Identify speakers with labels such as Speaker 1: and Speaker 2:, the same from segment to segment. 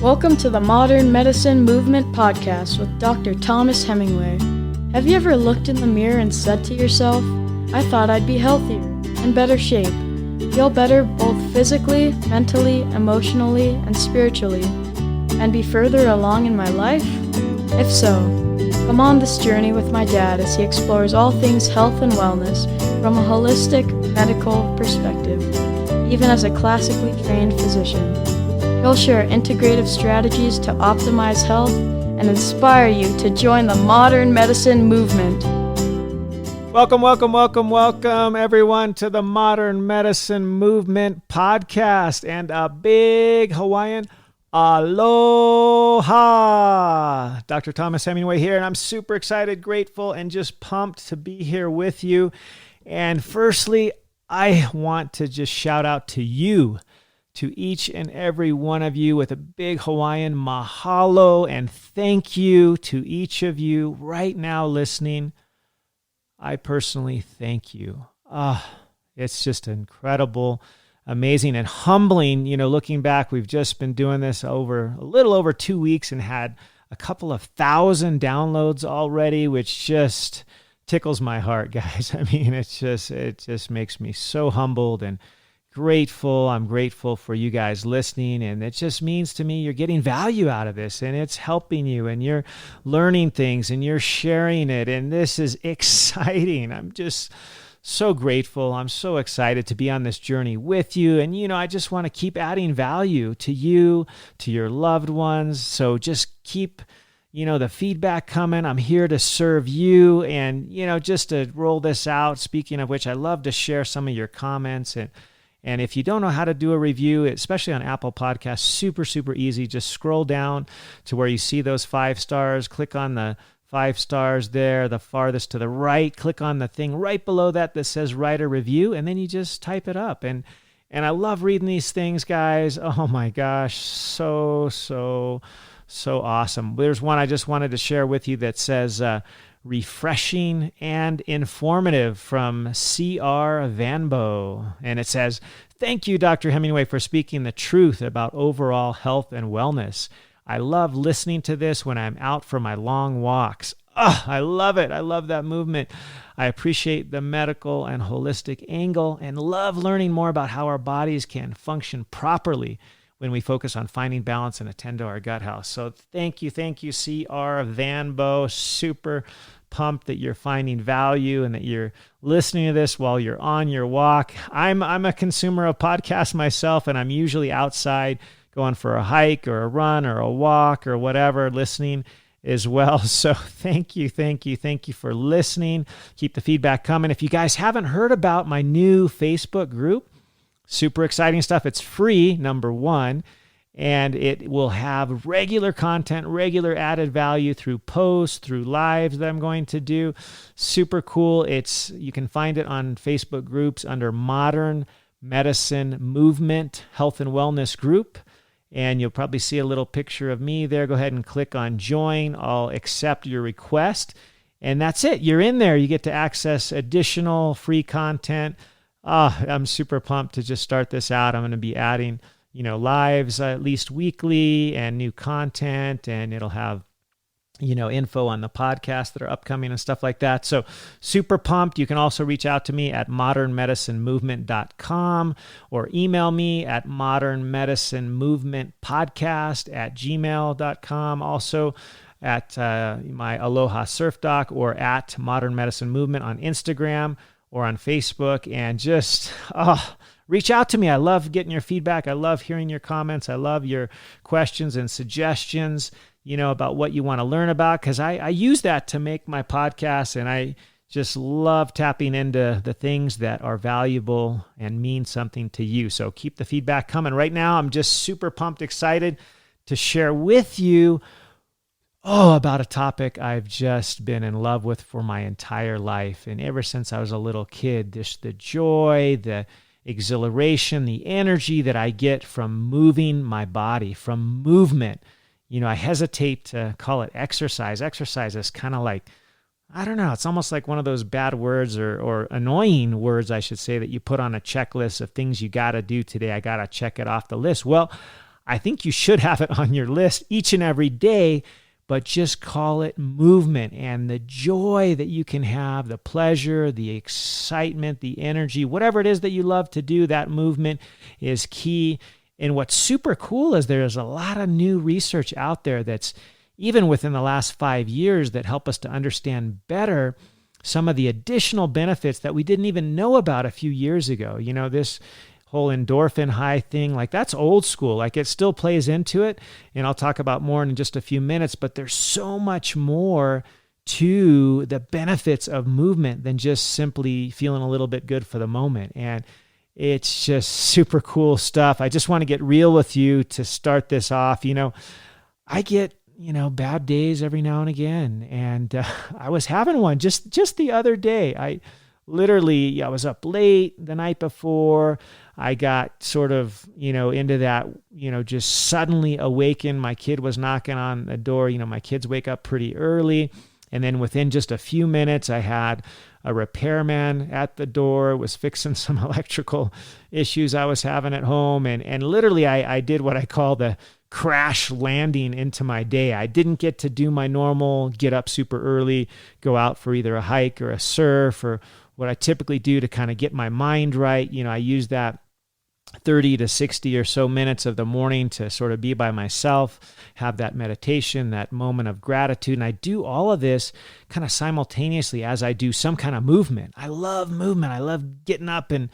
Speaker 1: Welcome to the Modern Medicine Movement Podcast with Dr. Thomas Hemingway. Have you ever looked in the mirror and said to yourself, I thought I'd be healthier, in better shape, feel better both physically, mentally, emotionally, and spiritually, and be further along in my life? If so, come on this journey with my dad as he explores all things health and wellness from a holistic medical perspective, even as a classically trained physician. He'll share integrative strategies to optimize health and inspire you to join the modern medicine movement.
Speaker 2: Welcome, everyone, to the Modern Medicine Movement Podcast, and a big Hawaiian aloha. Dr. Thomas Hemingway here, and I'm super excited, grateful, and just pumped to be here with you. And firstly, I want to just shout out to you, to each and every one of you, with a big Hawaiian mahalo and thank you to each of you right now listening. I personally thank you. It's just incredible, amazing, and humbling. You know, looking back, we've just been doing this over a little over 2 weeks and had a couple of thousand downloads already, which just tickles my heart, guys. I mean, it just makes me so humbled and grateful. I'm grateful for you guys listening, and it just means to me you're getting value out of this, and it's helping you, and you're learning things, and you're sharing it, and this is exciting. I'm just so grateful. I'm so excited to be on this journey with you, and I just want to keep adding value to you, to your loved ones, so just keep the feedback coming. I'm here to serve you, and just to roll this out, speaking of which, I love to share some of your comments, and if you don't know how to do a review, especially on Apple Podcasts, super, super easy. Just scroll down to where you see those 5 stars. Click on the 5 stars there, the farthest to the right. Click on the thing right below that says write a review, and then you just type it up. And I love reading these things, guys. Oh my gosh, so awesome. There's one I just wanted to share with you that says, refreshing and informative, from C.R. Vanbo. And it says, thank you, Dr. Hemingway, for speaking the truth about overall health and wellness. I love listening to this when I'm out for my long walks. I love it. I love that movement. I appreciate the medical and holistic angle and love learning more about how our bodies can function properly when we focus on finding balance and attend to our gut health. So thank you, C.R. Vanbo. Super pumped that you're finding value and that you're listening to this while you're on your walk. I'm a consumer of podcasts myself, and I'm usually outside going for a hike or a run or a walk or whatever, listening as well. So thank you for listening. Keep the feedback coming. If you guys haven't heard about my new Facebook group, super exciting stuff. It's free, number one, and it will have regular content, regular added value through posts, through lives that I'm going to do. Super cool. You can find it on Facebook groups under Modern Medicine Movement Health and Wellness Group, and you'll probably see a little picture of me there. Go ahead and click on join. I'll accept your request, and that's it. You're in there. You get to access additional free content. I'm super pumped to just start this out. I'm going to be adding, lives at least weekly and new content, and it'll have, info on the podcasts that are upcoming and stuff like that. So super pumped. You can also reach out to me at modernmedicinemovement.com or email me at modernmedicinemovementpodcast@gmail.com. Also at my Aloha Surf Doc, or at Modern Medicine Movement on Instagram or on Facebook, and just reach out to me. I love getting your feedback. I love hearing your comments. I love your questions and suggestions, about what you want to learn about, because I use that to make my podcast, and I just love tapping into the things that are valuable and mean something to you. So keep the feedback coming. Right now, I'm just super pumped, excited to share with you about a topic I've just been in love with for my entire life. And ever since I was a little kid, the joy, the exhilaration, the energy that I get from moving my body, from movement. I hesitate to call it exercise. Exercise is kind of like, I don't know, it's almost like one of those bad words or annoying words, I should say, that you put on a checklist of things you got to do today. I got to check it off the list. Well, I think you should have it on your list each and every day, but just call it movement, and the joy that you can have, the pleasure, the excitement, the energy, whatever it is that you love to do, that movement is key. And what's super cool is there's a lot of new research out there that's even within the last 5 years that help us to understand better some of the additional benefits that we didn't even know about a few years ago. This whole endorphin high thing, like that's old school. Like it still plays into it, and I'll talk about more in just a few minutes, but there's so much more to the benefits of movement than just simply feeling a little bit good for the moment. And it's just super cool stuff. I just want to get real with you to start this off. I get, bad days every now and again. And I was having one just the other day. I was up late the night before. I got sort of, into that, just suddenly awakened. My kid was knocking on the door. My kids wake up pretty early. And then within just a few minutes, I had a repairman at the door, was fixing some electrical issues I was having at home. And literally, I did what I call the crash landing into my day. I didn't get to do my normal get up super early, go out for either a hike or a surf, or what I typically do to kind of get my mind right. I use that 30 to 60 or so minutes of the morning to sort of be by myself, have that meditation, that moment of gratitude. And I do all of this kind of simultaneously as I do some kind of movement. I love movement. I love getting up and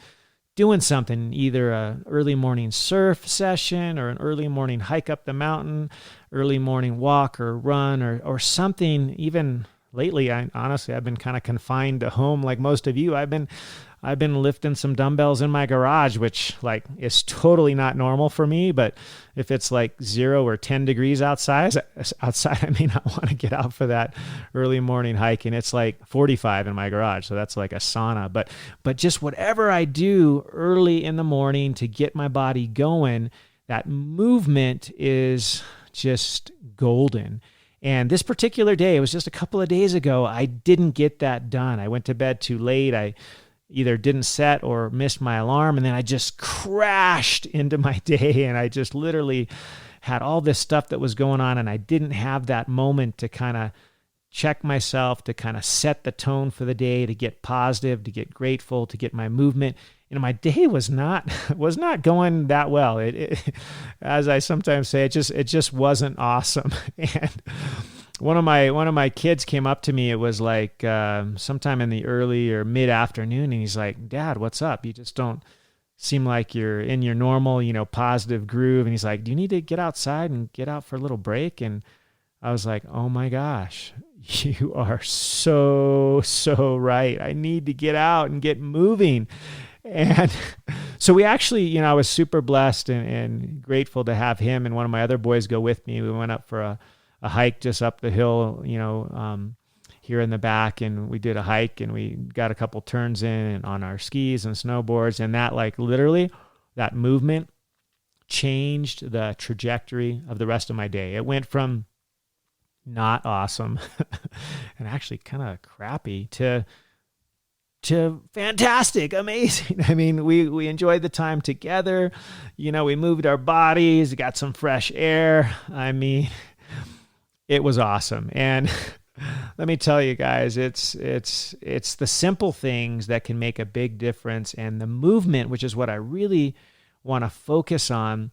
Speaker 2: doing something, either a early morning surf session or an early morning hike up the mountain, early morning walk or run or something. Even lately, I've been kind of confined to home like most of you. I've been lifting some dumbbells in my garage, which is totally not normal for me. But if it's 0 or 10 degrees outside, I may not want to get out for that early morning hike. And it's 45 in my garage. So that's like a sauna. But just whatever I do early in the morning to get my body going, that movement is just golden. And this particular day, it was just a couple of days ago, I didn't get that done. I went to bed too late. I either didn't set or missed my alarm, and then I just crashed into my day, and I just literally had all this stuff that was going on, and I didn't have that moment to kind of check myself, to kind of set the tone for the day, to get positive, to get grateful, to get my movement. My day was not going that well. It as I sometimes say, it just wasn't awesome. And one of my kids came up to me. It was sometime in the early or mid afternoon, and he's like, "Dad, what's up? You just don't seem like you're in your normal, positive groove." And he's like, "Do you need to get outside and get out for a little break?" And I was like, "Oh my gosh, you are so right. I need to get out and get moving." And so we actually, I was super blessed and grateful to have him and one of my other boys go with me. We went up for a hike just up the hill, here in the back, and we did a hike, and we got a couple turns in on our skis and snowboards, and that literally that movement changed the trajectory of the rest of my day. It went from not awesome and actually kind of crappy to fantastic, amazing. I mean, we enjoyed the time together. We moved our bodies, got some fresh air. I mean, it was awesome. And let me tell you guys, it's the simple things that can make a big difference. And the movement, which is what I really want to focus on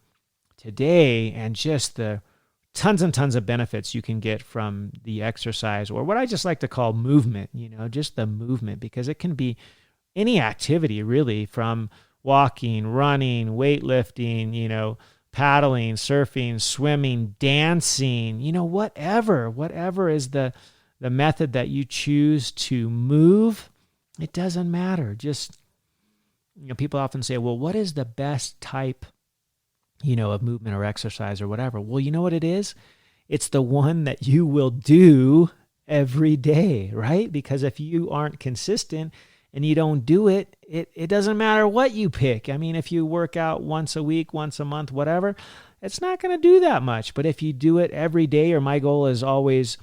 Speaker 2: today, and just the tons and tons of benefits you can get from the exercise, or what I just like to call movement, just the movement, because it can be any activity really, from walking, running, weightlifting, paddling, surfing, swimming, dancing, whatever is the method that you choose to move. It doesn't matter. Just, people often say, well, what is the best type of movement or exercise or whatever? Well, you know what it is? It's the one that you will do every day, right? Because if you aren't consistent and you don't do it, it doesn't matter what you pick. I mean, if you work out once a week, once a month, whatever, it's not going to do that much. But if you do it every day, or my goal is always,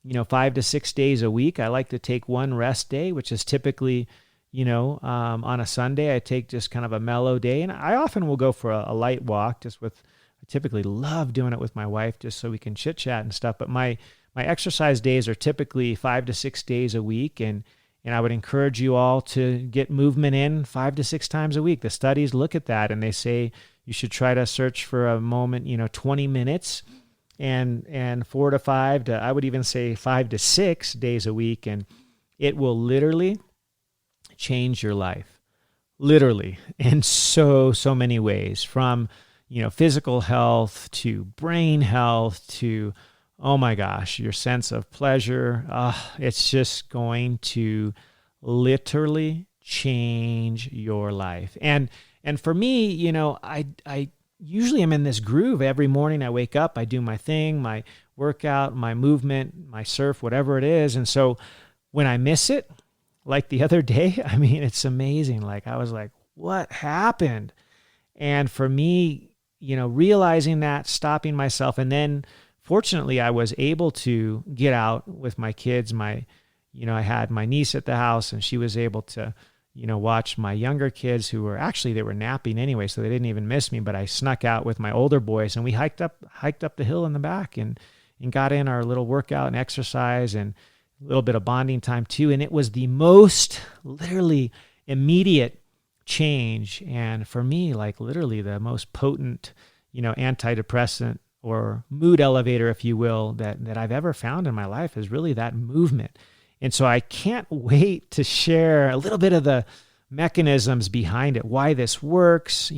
Speaker 2: 5 to 6 days a week, I like to take one rest day, which is typically on a Sunday. I take just kind of a mellow day, and I often will go for a light walk just with I typically love doing it with my wife just so we can chit chat and stuff. But my exercise days are typically 5 to 6 days a week. And I would encourage you all to get movement in 5 to 6 times a week. The studies look at that and they say you should try to search for a moment, 20 minutes and 4 to 5 to, I would even say 5 to 6 days a week. And it will literally change your life, literally, in so many ways, from, physical health to brain health to, oh my gosh, your sense of pleasure. It's just going to literally change your life. And for me, I usually am in this groove. Every morning I wake up, I do my thing, my workout, my movement, my surf, whatever it is. And so when I miss it, like the other day, I mean, it's amazing. Like I was like, what happened? And for me, realizing that, stopping myself, and then fortunately I was able to get out with my kids. I had my niece at the house and she was able to, watch my younger kids who were they were napping anyway, so they didn't even miss me, but I snuck out with my older boys and we hiked up the hill in the back and got in our little workout and exercise and a little bit of bonding time too. And it was the most literally immediate change. And for me, like literally the most potent, antidepressant or mood elevator, if you will, that I've ever found in my life is really that movement. And so I can't wait to share a little bit of the mechanisms behind it, why this works,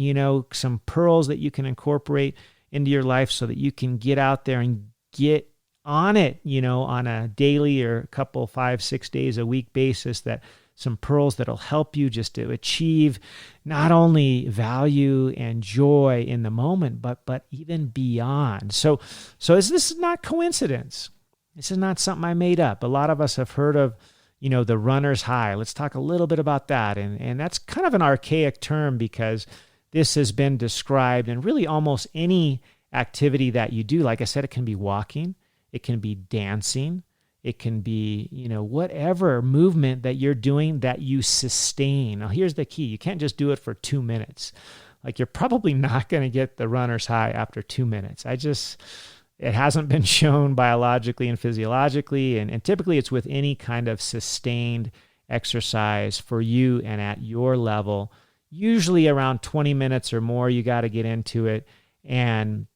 Speaker 2: some pearls that you can incorporate into your life so that you can get out there and get on it, on a daily or a couple, 5, 6 days a week basis, that some pearls that'll help you just to achieve not only value and joy in the moment, but even beyond. So this is not coincidence. This is not something I made up. A lot of us have heard of, the runner's high. Let's talk a little bit about that. And that's kind of an archaic term because this has been described in really almost any activity that you do. Like I said, it can be walking, it can be dancing, it can be, whatever movement that you're doing that you sustain. Now, here's the key. You can't just do it for 2 minutes. Like you're probably not going to get the runner's high after 2 minutes. It hasn't been shown biologically and physiologically. And typically it's with any kind of sustained exercise for you and at your level, usually around 20 minutes or more, you got to get into it. And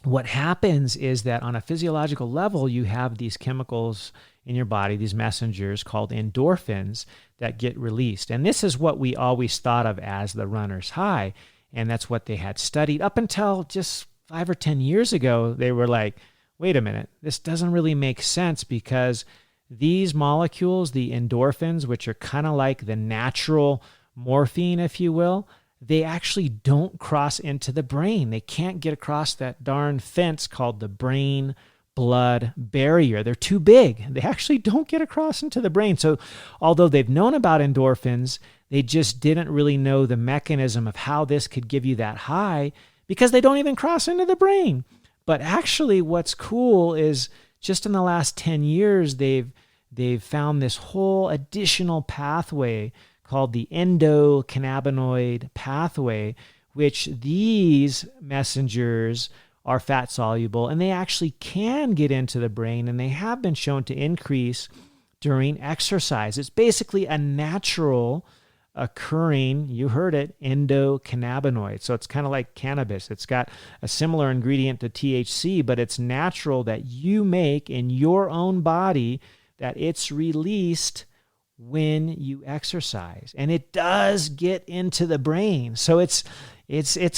Speaker 2: what happens is that on a physiological level, you have these chemicals in your body, these messengers called endorphins that get released. And this is what we always thought of as the runner's high. And that's what they had studied up until just 5 or 10 years ago. They were like, wait a minute, this doesn't really make sense because these molecules, the endorphins, which are kind of like the natural morphine, if you will, they actually don't cross into the brain. They can't get across that darn fence called the brain-blood barrier. They're too big. They actually don't get across into the brain. So although they've known about endorphins, they just didn't really know the mechanism of how this could give you that high because they don't even cross into the brain. But actually what's cool is just in the last 10 years, they've found this whole additional pathway called the Endocannabinoid Pathway, which these messengers are fat soluble and they actually can get into the brain and they have been shown to increase during exercise. It's basically a natural occurring, you heard it, endocannabinoid. So it's kind of like cannabis. It's got a similar ingredient to THC, but it's natural that you make in your own body, that it's released when you exercise, and it does get into the brain. So it's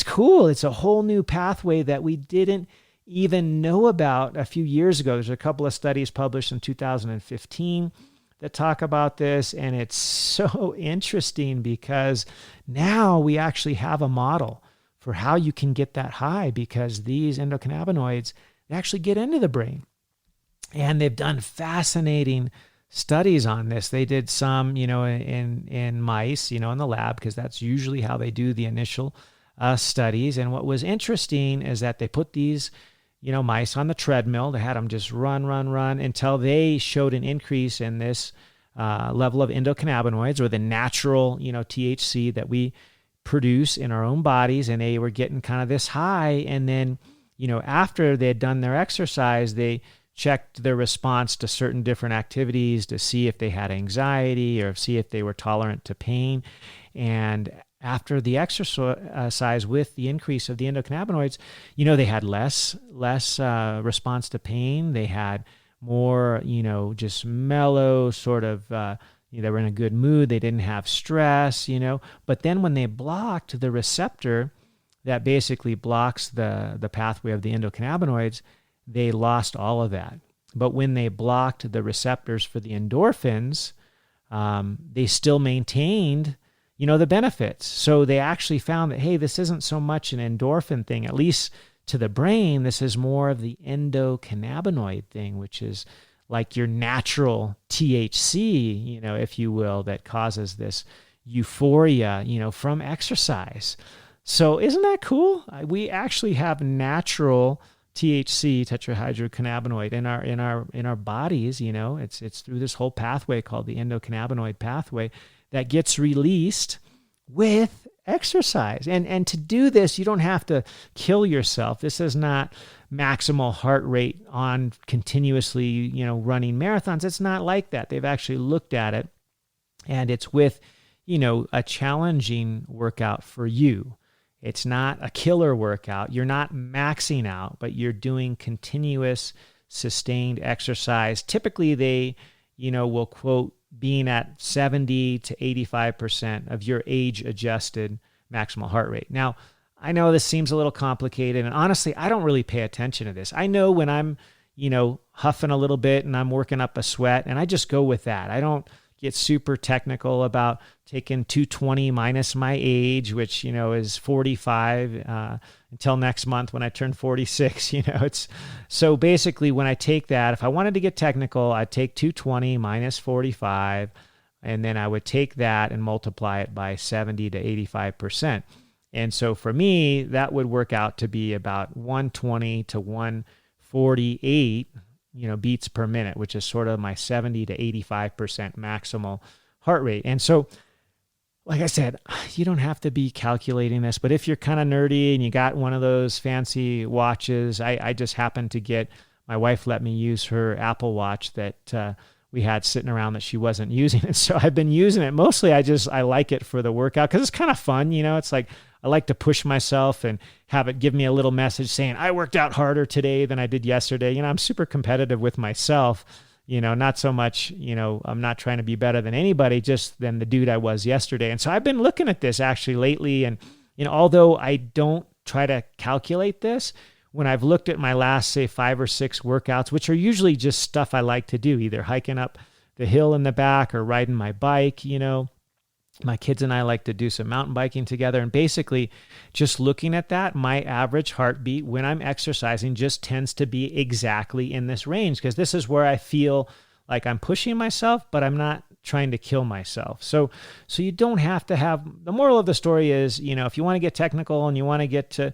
Speaker 2: cool. It's a whole new pathway that we didn't even know about a few years ago. There's a couple of studies published in 2015 that talk about this, and it's so interesting because now we actually have a model for how you can get that high because these endocannabinoids, they actually get into the brain. And they've done fascinating studies on this. They did some, in mice, in the lab, because that's usually how they do the initial studies. And what was interesting is that they put these, mice on the treadmill. They had them just run until they showed an increase in this level of endocannabinoids, or the natural, THC that we produce in our own bodies, and they were getting kind of this high. And then, after they had done their exercise, they checked their response to certain different activities to see if they had anxiety or see if they were tolerant to pain. And after the exercise with the increase of the endocannabinoids, they had less response to pain. They had more, just mellow sort of, they were in a good mood. They didn't have stress, But then when they blocked the receptor that basically blocks the pathway of the endocannabinoids, they lost all of that. But when they blocked the receptors for the endorphins, they still maintained the benefits. So they actually found that, hey, this isn't so much an endorphin thing, at least to the brain. This is more of the endocannabinoid thing, which is like your natural THC, if you will, that causes this euphoria, from exercise. So isn't that cool? We actually have natural THC, tetrahydrocannabinoid, in our bodies. It's through this whole pathway called the endocannabinoid pathway that gets released with exercise. And to do this, you don't have to kill yourself. This is not maximal heart rate on continuously, running marathons. It's not like that. They've actually looked at it, and it's with, a challenging workout for you. It's not a killer workout. You're not maxing out, but you're doing continuous, sustained exercise. Typically, they, will quote being at 70 to 85% of your age-adjusted maximal heart rate. Now, I know this seems a little complicated, and honestly, I don't really pay attention to this. I know when I'm, huffing a little bit and I'm working up a sweat, and I just go with that. I don't get super technical about taking 220 minus my age, which, is 45 until next month when I turn 46. It's so basically when I take that, if I wanted to get technical, I'd take 220 minus 45, and then I would take that and multiply it by 70 to 85%. And so for me, that would work out to be about 120 to 148 beats per minute, which is sort of my 70 to 85% maximal heart rate. And so, like I said, you don't have to be calculating this, but if you're kind of nerdy and you got one of those fancy watches, I just happened to get, my wife let me use her Apple Watch that we had sitting around that she wasn't using. And so I've been using it. Mostly I like it for the workout because it's kind of fun. It's like, I like to push myself and have it give me a little message saying, I worked out harder today than I did yesterday. I'm super competitive with myself, not so much, I'm not trying to be better than anybody, just than the dude I was yesterday. And so I've been looking at this actually lately. And, although I don't try to calculate this, when I've looked at my last, say, 5 or 6 workouts, which are usually just stuff I like to do, either hiking up the hill in the back or riding my bike, my kids and I like to do some mountain biking together. And basically, just looking at that, my average heartbeat when I'm exercising just tends to be exactly in this range, because this is where I feel like I'm pushing myself, but I'm not trying to kill myself. So you don't have to have, the moral of the story is, if you want to get technical and you want to get to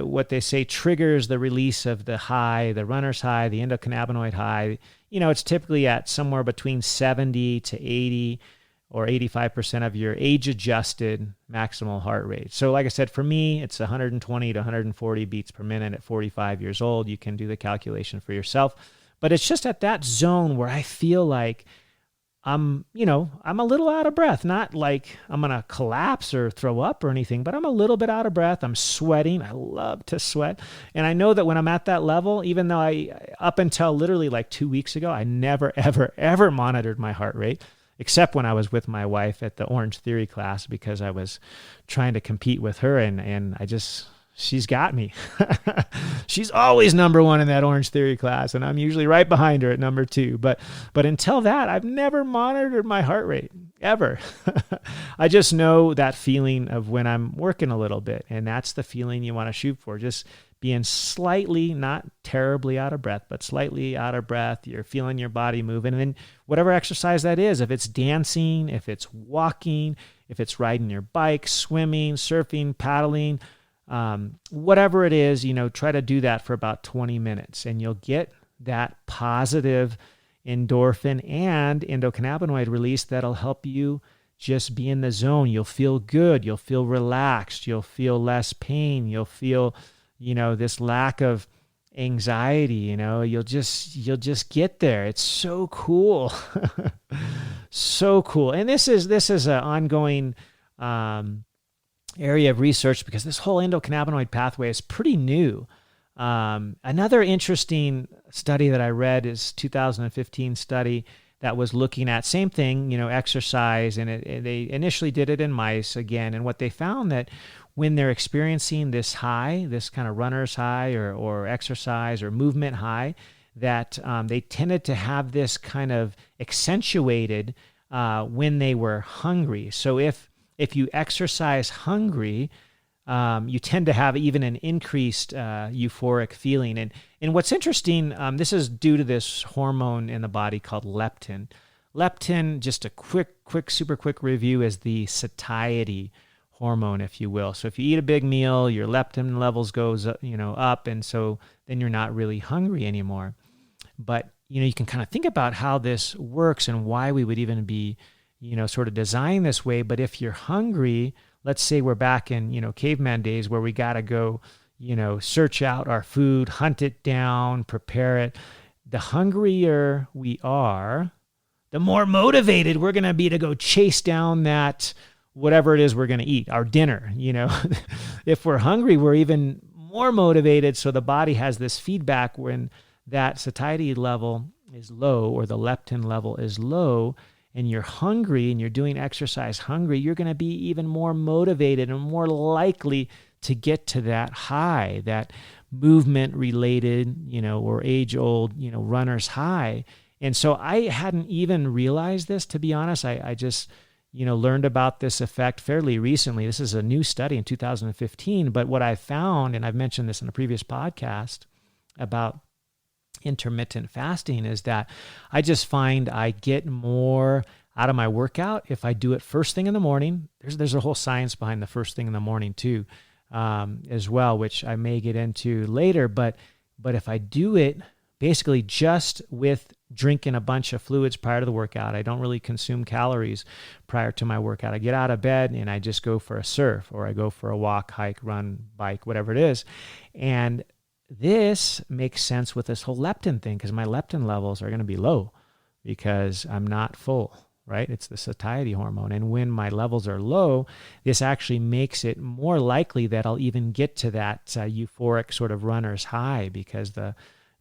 Speaker 2: what they say triggers the release of the high, the runner's high, the endocannabinoid high, it's typically at somewhere between 70 to 80 or 85% of your age-adjusted maximal heart rate. So like I said, for me, it's 120 to 140 beats per minute at 45 years old. You can do the calculation for yourself. But it's just at that zone where I feel like I'm a little out of breath. Not like I'm going to collapse or throw up or anything, but I'm a little bit out of breath. I'm sweating. I love to sweat. And I know that when I'm at that level, even though up until literally like 2 weeks ago, I never, ever, ever monitored my heart rate, except when I was with my wife at the Orange Theory class, because I was trying to compete with her, and she's got me. She's always number one in that Orange Theory class, and I'm usually right behind her at number 2. But until that, I've never monitored my heart rate, ever. I just know that feeling of when I'm working a little bit, and that's the feeling you want to shoot for, just being slightly, not terribly out of breath, but slightly out of breath. You're feeling your body moving. And then whatever exercise that is, if it's dancing, if it's walking, if it's riding your bike, swimming, surfing, paddling, whatever it is, try to do that for about 20 minutes, and you'll get that positive endorphin and endocannabinoid release that'll help you just be in the zone. You'll feel good. You'll feel relaxed. You'll feel less pain. You'll feel, this lack of anxiety. You'll just get there. It's so cool. So cool. And this is an ongoing area of research because this whole endocannabinoid pathway is pretty new. Another interesting study that I read is 2015 study that was looking at same thing, exercise, and they initially did it in mice again. And what they found that when they're experiencing this high, this kind of runner's high or exercise or movement high, that they tended to have this kind of accentuated when they were hungry. So if you exercise hungry, you tend to have even an increased euphoric feeling. And what's interesting, this is due to this hormone in the body called leptin. Leptin, just a super quick review, is the satiety hormone, if you will. So if you eat a big meal, your leptin levels goes up, and so then you're not really hungry anymore. But you can kind of think about how this works and why we would even be sort of designed this way. But if you're hungry, let's say we're back in, caveman days where we got to go, search out our food, hunt it down, prepare it. The hungrier we are, the more motivated we're going to be to go chase down that, whatever it is we're going to eat, our dinner. If we're hungry, we're even more motivated. So the body has this feedback when that satiety level is low or the leptin level is low, and you're hungry and you're doing exercise hungry, you're going to be even more motivated and more likely to get to that high, that movement-related, or age-old, runner's high. And so I hadn't even realized this, to be honest. I just, learned about this effect fairly recently. This is a new study in 2015. But what I found, and I've mentioned this in a previous podcast about intermittent fasting, is that I just find I get more out of my workout if I do it first thing in the morning. There's a whole science behind the first thing in the morning too, as well, which I may get into later. But if I do it basically just with drinking a bunch of fluids prior to the workout, I don't really consume calories prior to my workout. I get out of bed and I just go for a surf, or I go for a walk, hike, run, bike, whatever it is. And this makes sense with this whole leptin thing, because my leptin levels are going to be low because I'm not full, right? It's the satiety hormone. And when my levels are low, this actually makes it more likely that I'll even get to that euphoric sort of runner's high, because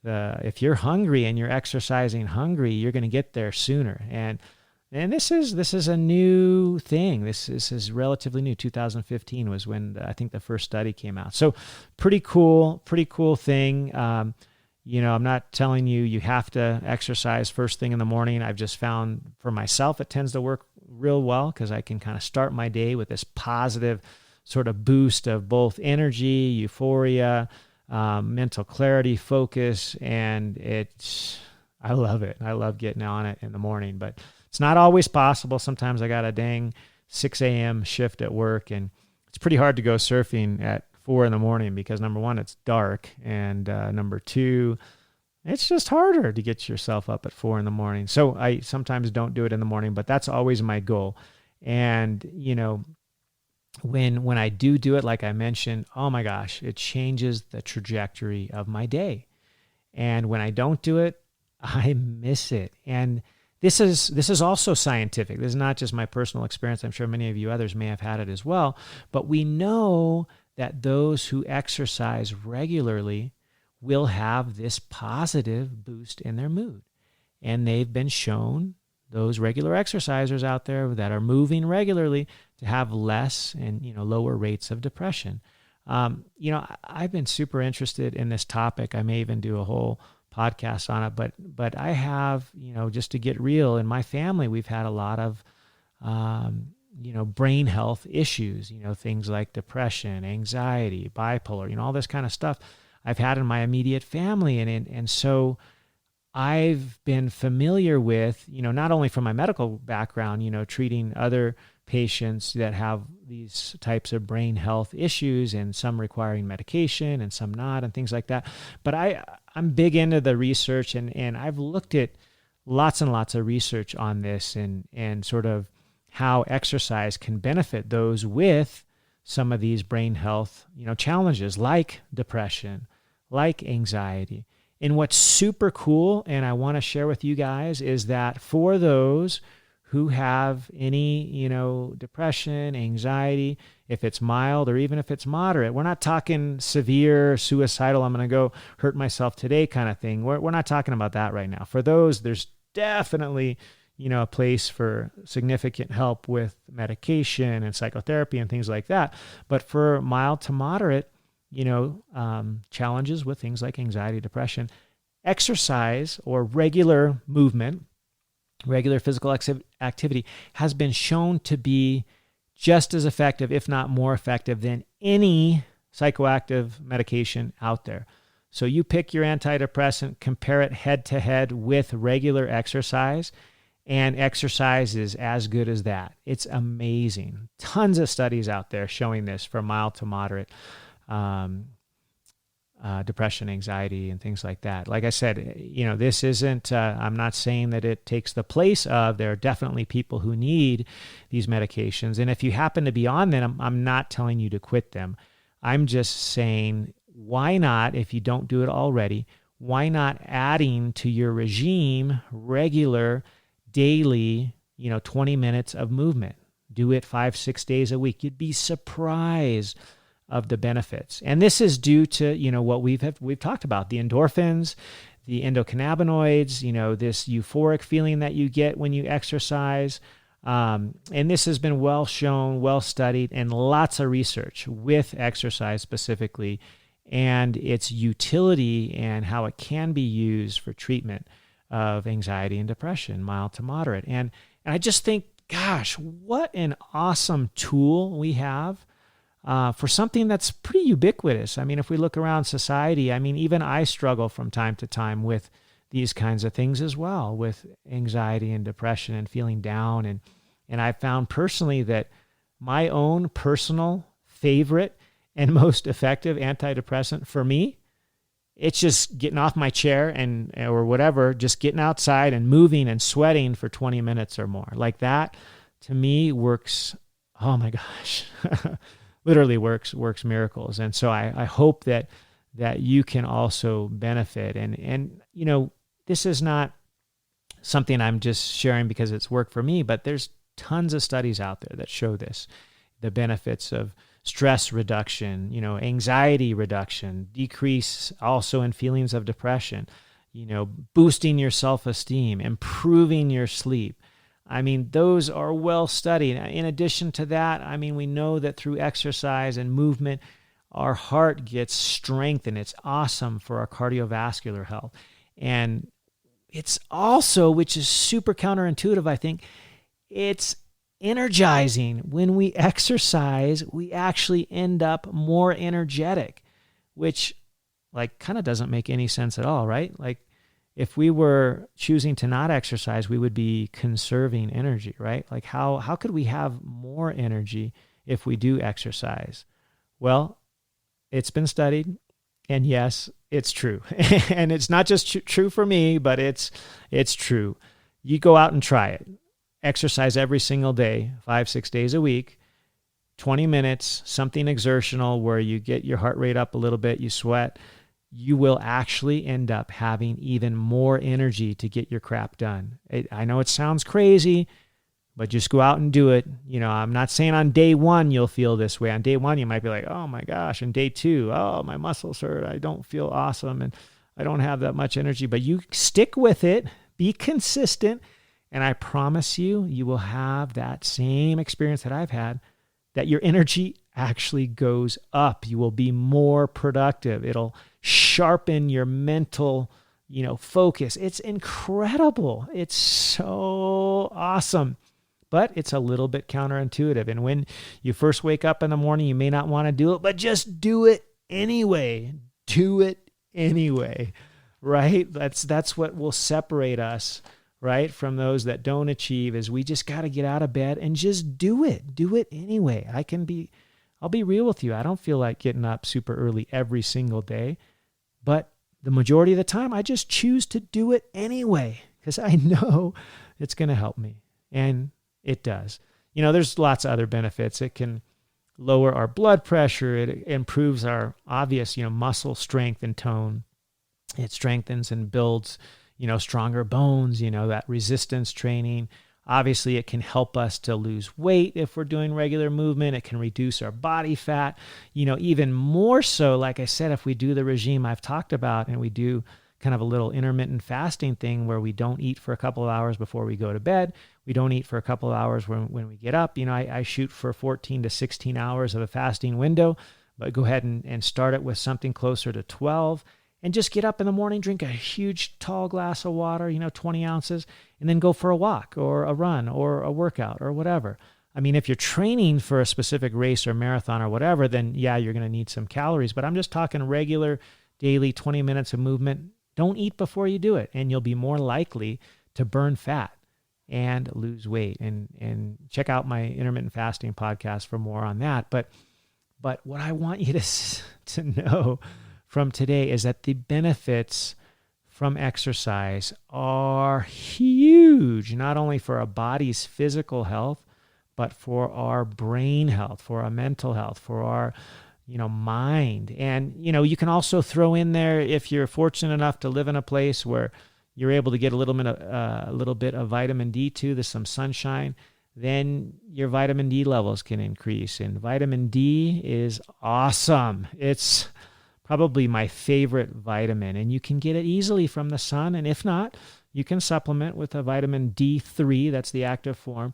Speaker 2: if you're hungry and you're exercising hungry, you're going to get there sooner. And this is a new thing. This is relatively new. 2015 was when I think the first study came out. So pretty cool thing. I'm not telling you have to exercise first thing in the morning. I've just found for myself it tends to work real well, because I can kind of start my day with this positive sort of boost of both energy, euphoria, mental clarity, focus, and I love it. I love getting on it in the morning, but it's not always possible. Sometimes I got a dang 6 a.m. shift at work, and it's pretty hard to go surfing at 4 in the morning because, number one, it's dark, and number two, it's just harder to get yourself up at 4 in the morning. So I sometimes don't do it in the morning, but that's always my goal. And, when I do it, like I mentioned, oh my gosh, it changes the trajectory of my day. And when I don't do it, I miss it. And this is also scientific. This is not just my personal experience. I'm sure many of you others may have had it as well. But we know that those who exercise regularly will have this positive boost in their mood. And they've been shown, those regular exercisers out there that are moving regularly, to have less and lower rates of depression. I've been super interested in this topic. I may even do a whole podcast on it, but I have, just to get real, in my family, we've had a lot of, brain health issues, things like depression, anxiety, bipolar, all this kind of stuff I've had in my immediate family. And so I've been familiar with, not only from my medical background, treating other patients that have these types of brain health issues, and some requiring medication and some not, and things like that. But I'm big into the research, and I've looked at lots and lots of research on this, and sort of how exercise can benefit those with some of these brain health, challenges like depression, like anxiety. And what's super cool, and I want to share with you guys, is that for those who have any, depression, anxiety, if it's mild or even if it's moderate, we're not talking severe, suicidal, I'm going to go hurt myself today kind of thing. We're not talking about that right now. For those, there's definitely, a place for significant help with medication and psychotherapy and things like that. But for mild to moderate, challenges with things like anxiety, depression, exercise or regular movement, regular physical activity has been shown to be just as effective, if not more effective, than any psychoactive medication out there. So you pick your antidepressant, compare it head to head with regular exercise, and exercise is as good as that. It's amazing. Tons of studies out there showing this for mild to moderate depression, anxiety, and things like that. Like I said, this isn't, I'm not saying that it takes the place of, there are definitely people who need these medications. And if you happen to be on them, I'm not telling you to quit them. I'm just saying, why not, if you don't do it already, why not adding to your regime regular, daily, 20 minutes of movement? Do it 5-6 days a week. You'd be surprised of the benefits. And this is due to, what we've talked about, the endorphins, the endocannabinoids, this euphoric feeling that you get when you exercise. And this has been well shown, well studied, and lots of research with exercise specifically, and its utility and how it can be used for treatment of anxiety and depression, mild to moderate. And I just think, gosh, what an awesome tool we have for something that's pretty ubiquitous. I mean, if we look around society, even I struggle from time to time with these kinds of things as well, with anxiety and depression and feeling down. And I found personally that my own personal favorite and most effective antidepressant for me, it's just getting off my chair or whatever, just getting outside and moving and sweating for 20 minutes or more. Like that, to me, works, oh my gosh, literally works miracles. And so I hope that you can also benefit. And this is not something I'm just sharing because it's worked for me, but there's tons of studies out there that show this, the benefits of stress reduction, anxiety reduction, decrease also in feelings of depression, boosting your self-esteem, improving your sleep. Those are well studied. In addition to that, we know that through exercise and movement, our heart gets strengthened. It's awesome for our cardiovascular health. And it's also, which is super counterintuitive, I think, it's energizing. When we exercise, we actually end up more energetic, which kind of doesn't make any sense at all, right? If we were choosing to not exercise, we would be conserving energy, right? How could we have more energy if we do exercise? Well, it's been studied, and yes, it's true. And it's not just true for me, but it's true. You go out and try it. Exercise every single day, 5-6 days a week, 20 minutes, something exertional where you get your heart rate up a little bit, you sweat. You will actually end up having even more energy to get your crap done. I know it sounds crazy, but just go out and do it. I'm not saying on day one you'll feel this way. On day one, you might be like, oh my gosh. And day two, oh, my muscles hurt. I don't feel awesome and I don't have that much energy. But you stick with it, be consistent, and I promise you, you will have that same experience that I've had, that your energy actually goes up. You will be more productive. It'll sharpen your mental, focus. It's incredible. It's so awesome. But it's a little bit counterintuitive. And when you first wake up in the morning, you may not want to do it, but just do it anyway. Do it anyway, right? That's what will separate us, right, from those that don't achieve, is we just got to get out of bed and just do it. Do it anyway. I'll be real with you. I don't feel like getting up super early every single day, but the majority of the time I just choose to do it anyway because I know it's going to help me. And it does. there's lots of other benefits. It can lower our blood pressure. It improves our obvious, muscle strength and tone. It strengthens and builds, stronger bones, that resistance training. Obviously, it can help us to lose weight if we're doing regular movement. It can reduce our body fat, even more so, like I said, if we do the regime I've talked about and we do kind of a little intermittent fasting thing where we don't eat for a couple of hours before we go to bed. We don't eat for a couple of hours when we get up. I shoot for 14 to 16 hours of a fasting window, but go ahead and start it with something closer to 12. And just get up in the morning, drink a huge tall glass of water, 20 ounces, and then go for a walk or a run or a workout or whatever. I mean, if you're training for a specific race or marathon or whatever, then yeah, you're going to need some calories. But I'm just talking regular, daily 20 minutes of movement. Don't eat before you do it, and you'll be more likely to burn fat and lose weight. And check out my intermittent fasting podcast for more on that. But what I want you to know from today is that the benefits from exercise are huge, not only for our body's physical health, but for our brain health, for our mental health, for our mind. And, you can also throw in there, if you're fortunate enough to live in a place where you're able to get a little bit of vitamin D too, there's some sunshine, then your vitamin D levels can increase. And vitamin D is awesome. It's probably my favorite vitamin, and you can get it easily from the sun. And if not, you can supplement with a vitamin D3, that's the active form,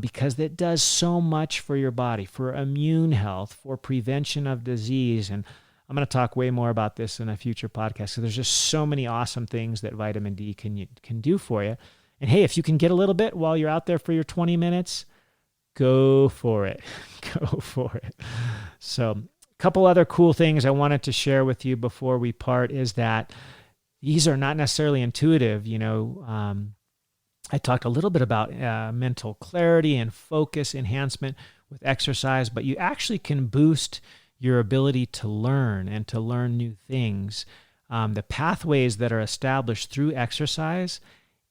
Speaker 2: because it does so much for your body, for immune health, for prevention of disease. And I'm going to talk way more about this in a future podcast. So there's just so many awesome things that vitamin D can do for you. And hey, if you can get a little bit while you're out there for your 20 minutes, go for it. Go for it. So couple other cool things I wanted to share with you before we part is that these are not necessarily intuitive. I talked a little bit about mental clarity and focus enhancement with exercise, but you actually can boost your ability to learn and to learn new things. The pathways that are established through exercise,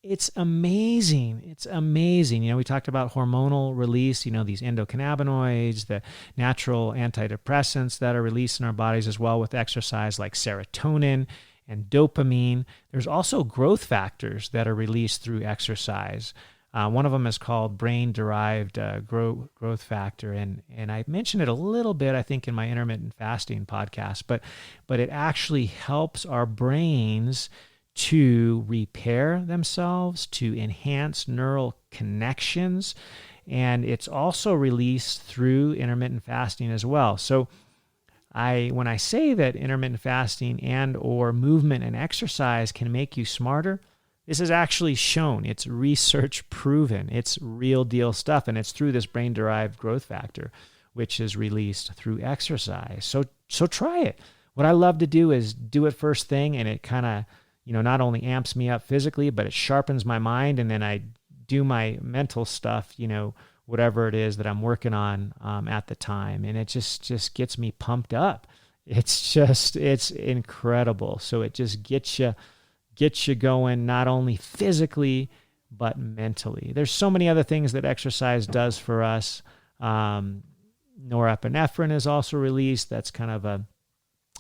Speaker 2: it's amazing. It's amazing. We talked about hormonal release, these endocannabinoids, the natural antidepressants that are released in our bodies as well with exercise, like serotonin and dopamine. There's also growth factors that are released through exercise. One of them is called brain-derived growth factor. And I mentioned it a little bit, I think, in my intermittent fasting podcast, but it actually helps our brains to repair themselves, to enhance neural connections, and it's also released through intermittent fasting as well. So when I say that intermittent fasting and or movement and exercise can make you smarter, this is actually shown. It's research proven. It's real deal stuff, and it's through this brain-derived growth factor, which is released through exercise. So try it. What I love to do is do it first thing, and it kind of not only amps me up physically, but it sharpens my mind. And then I do my mental stuff, whatever it is that I'm working on at the time. And it just gets me pumped up. It's incredible. So it just gets you going, not only physically, but mentally. There's so many other things that exercise does for us. Norepinephrine is also released. That's kind of a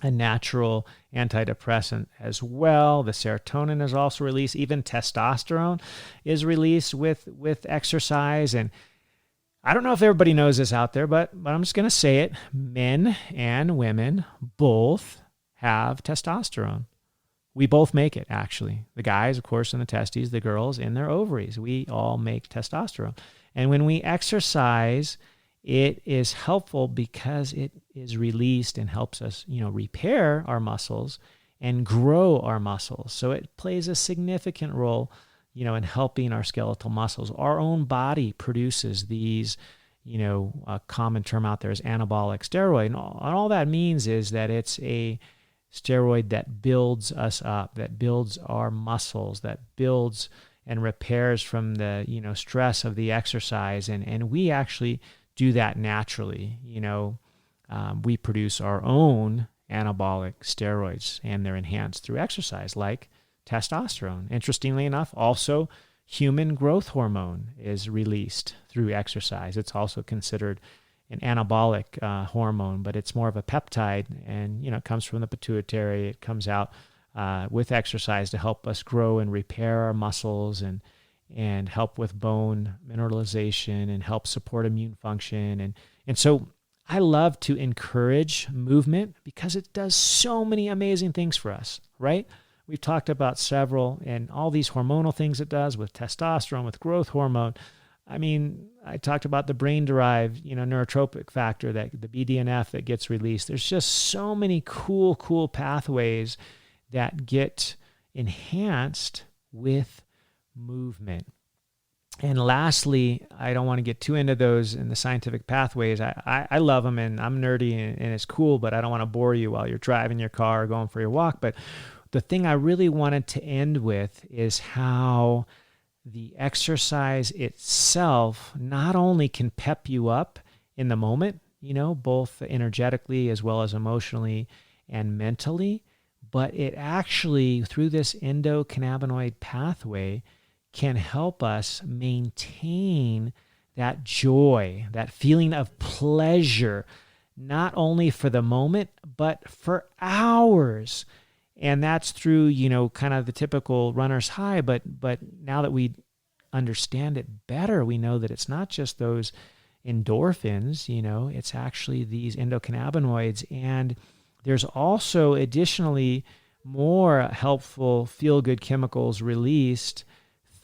Speaker 2: natural antidepressant as well. The serotonin is also released. Even testosterone is released with exercise. And I don't know if everybody knows this out there, but I'm just going to say it. Men and women both have testosterone. We both make it, actually. The guys, of course, in the testes, the girls in their ovaries. We all make testosterone. And when we exercise, it is helpful because it is released and helps us, repair our muscles and grow our muscles. So it plays a significant role, in helping our skeletal muscles. Our own body produces these, a common term out there is anabolic steroid. And all that means is that it's a steroid that builds us up, that builds our muscles, that builds and repairs from the, stress of the exercise. And we actually do that naturally. We produce our own anabolic steroids, and they're enhanced through exercise, like testosterone. Interestingly enough, also human growth hormone is released through exercise. It's also considered an anabolic hormone, but it's more of a peptide, and it comes from the pituitary. It comes out with exercise to help us grow and repair our muscles and help with bone mineralization and help support immune function. And so I love to encourage movement because it does so many amazing things for us, right? We've talked about several and all these hormonal things it does with testosterone, with growth hormone. I mean, I talked about the brain-derived, neurotropic factor, that the BDNF that gets released. There's just so many cool pathways that get enhanced with movement. And lastly, I don't want to get too into those in the scientific pathways. I love them, and I'm nerdy, and it's cool, but I don't want to bore you while you're driving your car or going for your walk. But the thing I really wanted to end with is how the exercise itself not only can pep you up in the moment, both energetically as well as emotionally and mentally, but it actually, through this endocannabinoid pathway, can help us maintain that joy, that feeling of pleasure, not only for the moment, but for hours. And that's through, kind of the typical runner's high. But now that we understand it better, we know that it's not just those endorphins, it's actually these endocannabinoids. And there's also additionally more helpful feel-good chemicals released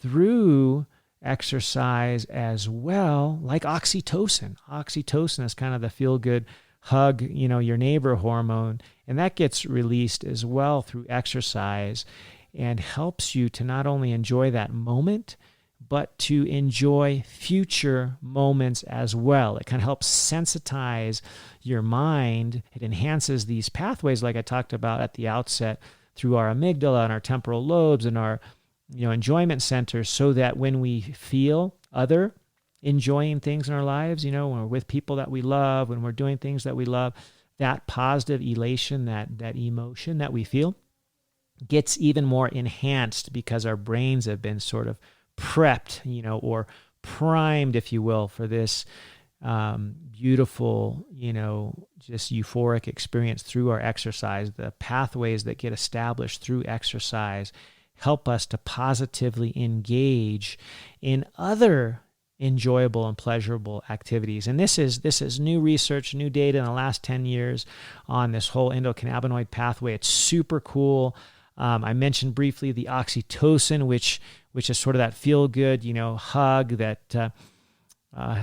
Speaker 2: through exercise as well, like oxytocin. Oxytocin is kind of the feel-good hug, your neighbor hormone, and that gets released as well through exercise and helps you to not only enjoy that moment, but to enjoy future moments as well. It kind of helps sensitize your mind. It enhances these pathways, like I talked about at the outset, through our amygdala and our temporal lobes and our enjoyment centers, so that when we feel other enjoying things in our lives, when we're with people that we love, when we're doing things that we love, that positive elation, that emotion that we feel gets even more enhanced because our brains have been sort of prepped, or primed, if you will, for this beautiful, just euphoric experience through our exercise. The pathways that get established through exercise help us to positively engage in other enjoyable and pleasurable activities. And this is new research, new data in the last 10 years on this whole endocannabinoid pathway. It's super cool. I mentioned briefly the oxytocin, which is sort of that feel-good, hug, that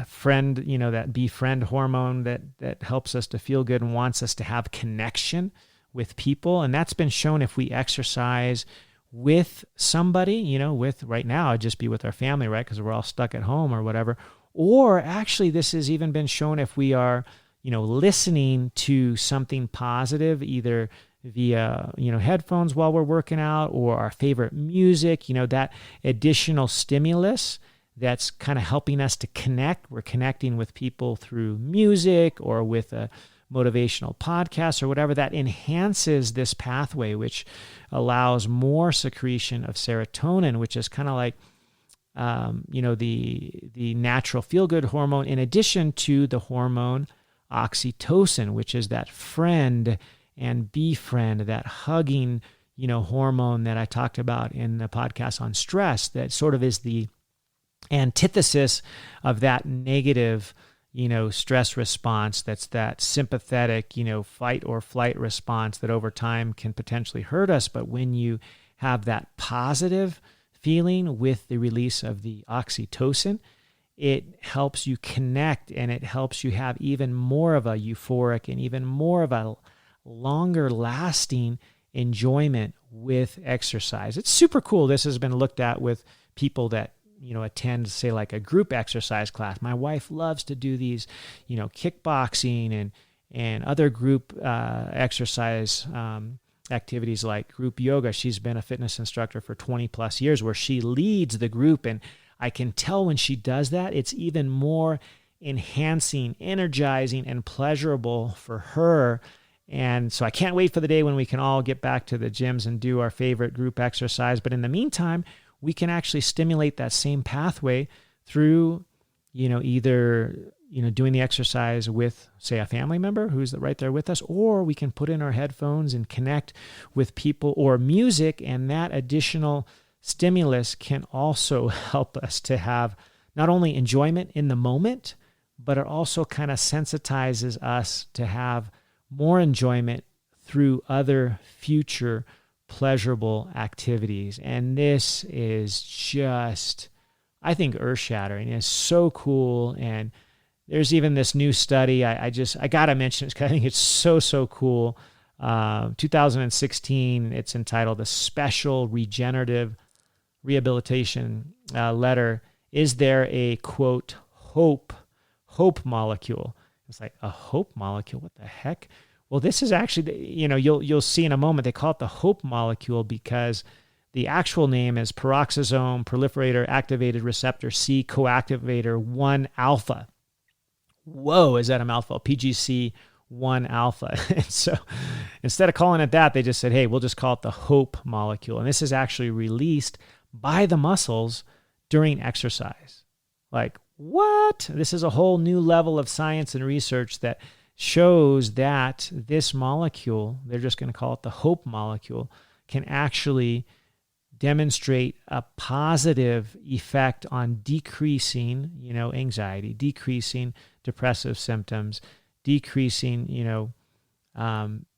Speaker 2: friend, that befriend hormone that helps us to feel good and wants us to have connection with people. And that's been shown if we exercise with somebody, with right now, it'd just be with our family, right? Because we're all stuck at home or whatever. Or actually, this has even been shown if we are, listening to something positive, either via, headphones while we're working out, or our favorite music, that additional stimulus that's kind of helping us to connect. We're connecting with people through music or with a motivational podcast or whatever, that enhances this pathway, which allows more secretion of serotonin, which is kind of like, the natural feel-good hormone, in addition to the hormone oxytocin, which is that friend and befriend, that hugging, hormone that I talked about in the podcast on stress, that sort of is the antithesis of that negative stress response. That's that sympathetic, fight or flight response that over time can potentially hurt us. But when you have that positive feeling with the release of the oxytocin, it helps you connect, and it helps you have even more of a euphoric and even more of a longer lasting enjoyment with exercise. It's super cool. This has been looked at with people that attend, say, like a group exercise class. My wife loves to do these, kickboxing and other group exercise activities like group yoga. She's been a fitness instructor for 20 plus years, where she leads the group. And I can tell when she does that, it's even more enhancing, energizing, and pleasurable for her. And so I can't wait for the day when we can all get back to the gyms and do our favorite group exercise. But in the meantime, we can actually stimulate that same pathway through, either, doing the exercise with, say, a family member who's right there with us, or we can put in our headphones and connect with people or music, and that additional stimulus can also help us to have not only enjoyment in the moment, but it also kind of sensitizes us to have more enjoyment through other future pleasurable activities. And this is just, I think, earth-shattering. It's so cool. And there's even this new study. I got to mention it because I think it's so cool. 2016, it's entitled "A Special Regenerative Rehabilitation Letter. Is there a, quote, hope molecule?" It's like, a hope molecule? What the heck? Well, this is actually, you'll see in a moment, they call it the hope molecule because the actual name is peroxisome proliferator activated receptor C coactivator 1 alpha. Whoa, is that a mouthful? PGC 1 alpha. And so instead of calling it that, they just said, hey, we'll just call it the hope molecule. And this is actually released by the muscles during exercise. Like, what? This is a whole new level of science and research that shows that this molecule, they're just going to call it the hope molecule, can actually demonstrate a positive effect on decreasing, anxiety, decreasing depressive symptoms, decreasing,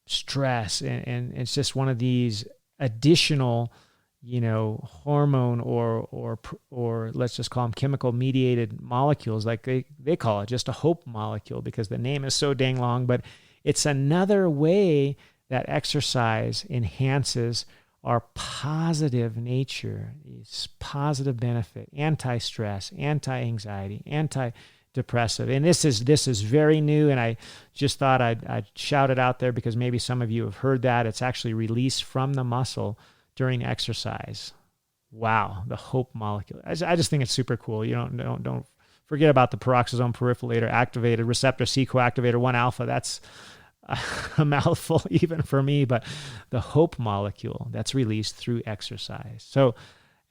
Speaker 2: stress. And it's just one of these additional, hormone or let's just call them chemical mediated molecules, like they call it just a hope molecule because the name is so dang long, but it's another way that exercise enhances our positive nature, its positive benefit, anti-stress, anti-anxiety, anti-depressive. And this is very new, and I just thought I'd shout it out there because maybe some of you have heard that. It's actually released from the muscle during exercise. Wow, the hope molecule. I just think it's super cool. You don't forget about the peroxisome proliferator activated receptor C coactivator 1 alpha. That's a mouthful even for me, but the hope molecule that's released through exercise. So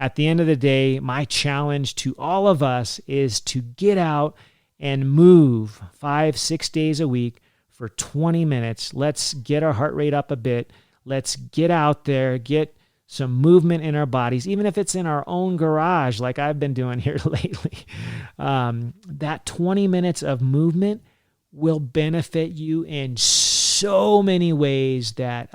Speaker 2: at the end of the day, my challenge to all of us is to get out and move 5-6 days a week for 20 minutes. Let's get our heart rate up a bit. Let's get out there, get some movement in our bodies, even if it's in our own garage, like I've been doing here lately. That 20 minutes of movement will benefit you in so many ways that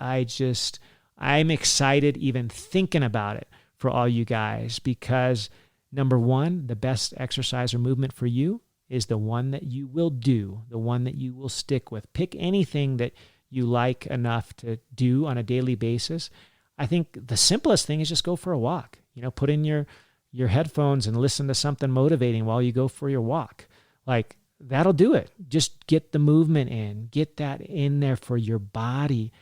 Speaker 2: I'm excited even thinking about it for all you guys, because number one, the best exercise or movement for you is the one that you will do, the one that you will stick with. Pick anything that you like enough to do on a daily basis. I think the simplest thing is just go for a walk. Put in your headphones and listen to something motivating while you go for your walk. Like, that'll do it. Just get the movement in. Get that in there for your body,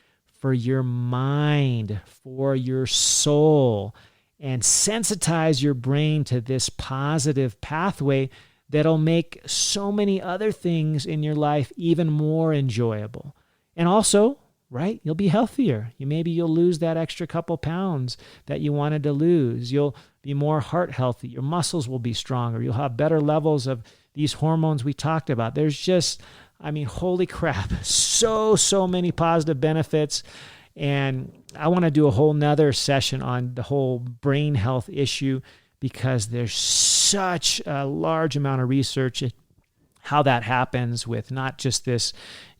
Speaker 2: for your mind, for your soul, and sensitize your brain to this positive pathway that'll make so many other things in your life even more enjoyable. And also, right, you'll be healthier. Maybe you'll lose that extra couple pounds that you wanted to lose. You'll be more heart healthy. Your muscles will be stronger. You'll have better levels of these hormones we talked about. There's just, holy crap, so many positive benefits. And I want to do a whole nother session on the whole brain health issue because there's such a large amount of research how that happens with not just this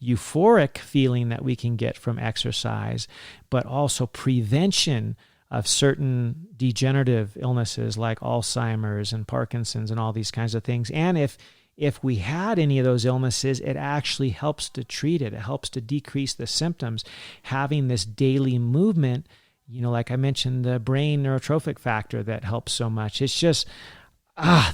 Speaker 2: euphoric feeling that we can get from exercise, but also prevention of certain degenerative illnesses like Alzheimer's and Parkinson's and all these kinds of things. And if we had any of those illnesses, it actually helps to treat it. It helps to decrease the symptoms. Having this daily movement, like I mentioned, the brain neurotrophic factor that helps so much. It's just,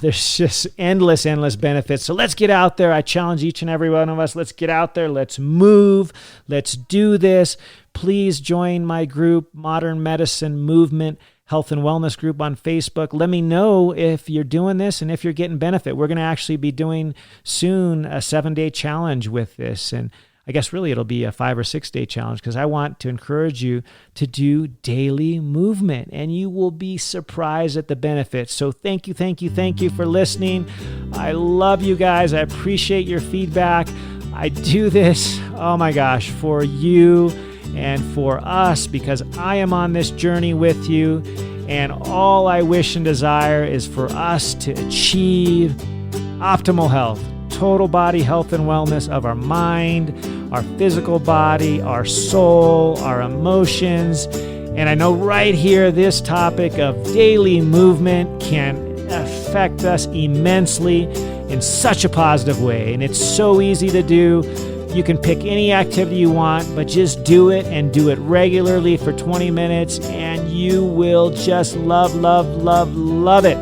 Speaker 2: there's just endless benefits. So let's get out there. I challenge each and every one of us. Let's get out there. Let's move. Let's do this. Please join my group, Modern Medicine Movement Health and Wellness Group on Facebook. Let me know if you're doing this and if you're getting benefit. We're going to actually be doing soon a 7-day challenge with this. And I guess really it'll be a 5 or 6 day challenge, because I want to encourage you to do daily movement, and you will be surprised at the benefits. So thank you for listening. I love you guys. I appreciate your feedback. I do this, oh my gosh, for you and for us, because I am on this journey with you, and all I wish and desire is for us to achieve optimal health, total body health and wellness of our mind, our physical body, our soul, our emotions. And I know right here, this topic of daily movement can affect us immensely in such a positive way. And it's so easy to do. You can pick any activity you want, but just do it, and do it regularly for 20 minutes, and you will just love it.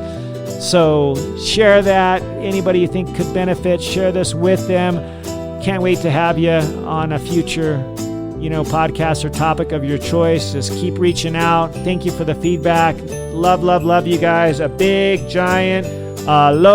Speaker 2: So share that. Anybody you think could benefit, share this with them. Can't wait to have you on a future, podcast or topic of your choice. Just keep reaching out. Thank you for the feedback. Love you guys. A big, giant aloha.